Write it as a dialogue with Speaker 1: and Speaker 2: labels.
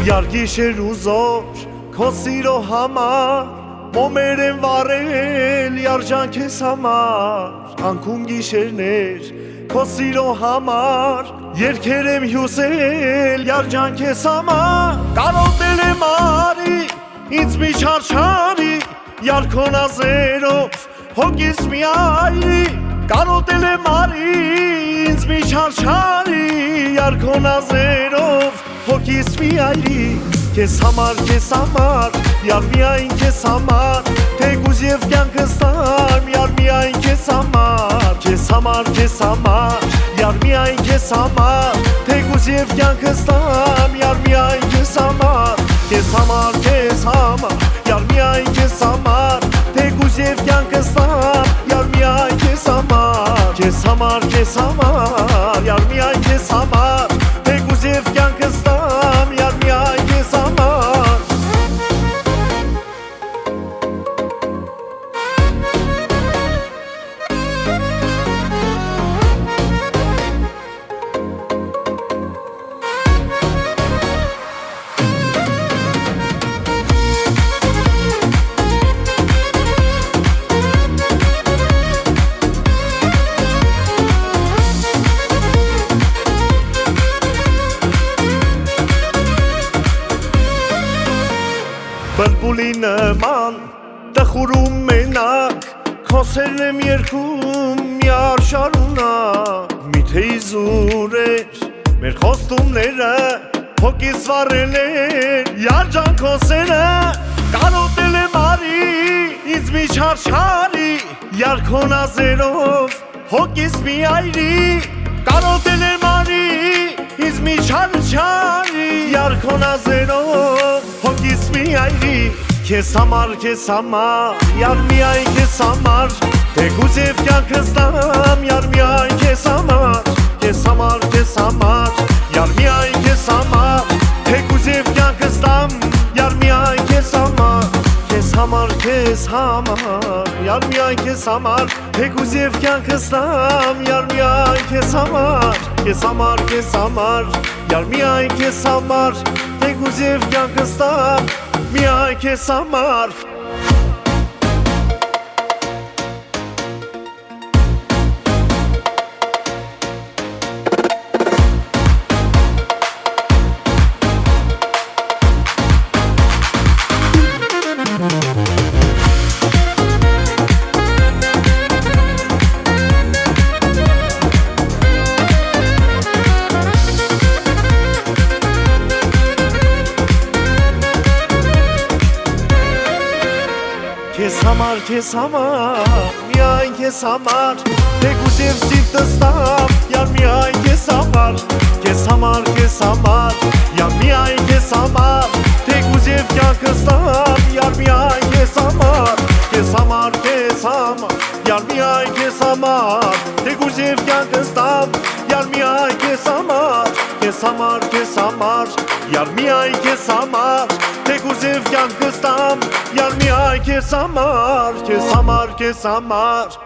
Speaker 1: Յարգիշեր ու զոր քո սիրո համար Մոմեր են վառել երջանք ես համար Անքուն գիշերներ քո սիրո համար Երգեր եմ հյուսել երջանք ես համար Կարոտել եմ արի ինձ մի չարչարի Յարքոնազերով հոգիս մի այրի Կարոտել եմ արի ինձ մի չարչարի Յարքոնազերով հոգիս մի այրի Քեզ համար, յար միայն քեզ համար Թեկուզ և կյանքս տամ, յար միայն քեզ համար Քեզ համար, յար միայն քեզ համար Թեկուզ և կյանքս տամ, յար միայն քեզ համար Քեզ համար, յար միայն քեզ համար Թեկուզ և կյանքս տամ, յար միայն քեզ համար Քեզ համար, յար միայն քեզ համար Թեկուզ և կյանքս տամ, յար միայն քեզ համար Բլբուլի նման տխուրում մենակ Քոսերն եմ երգում միար շարունակ Միթե իզուր էր մեր խոստումները Հոգիս վառել էր երջանք քոսերը Կարոտել եմ արի ինձ մի չարչարի Յարքոնազերով հոգիս մի այրի Կարոտել եմ արի ինձ մի չարչարի Յարքոնազերով հոգիս մի այրի Քեզ համար, յար միայն քեզ համար Թեկուզ և կյանքս տամ, յար միայն քեզ համար Քեզ համար, յար միայն քեզ համար Թեկուզ և կյանքս տամ, յար միայն քեզ համար Քեզ համար, յար միայն քեզ համար Թեկուզ և կյանքս տամ, յար միայն քեզ համար Քեզ համար, յար միայն քեզ համար Թեկուզ և կյանքս տամ, միայն քեզ համար Քեզ համար, միայն քեզ համար Թեկուզ և սիրտս տամ, յար միայն քեզ համար Քեզ համար, յար միայն քեզ համար Թեկուզ և կյանքս տամ, յար միայն քեզ համար Քեզ համար, յար միայն քեզ համար Թեկուզ և կյանքս տամ, յար միայն քեզ համար Քեզ համար, յար միայն քեզ համար Թեկուզ և կյանքս տամ, յար միայն քեզ համար Քեզ համար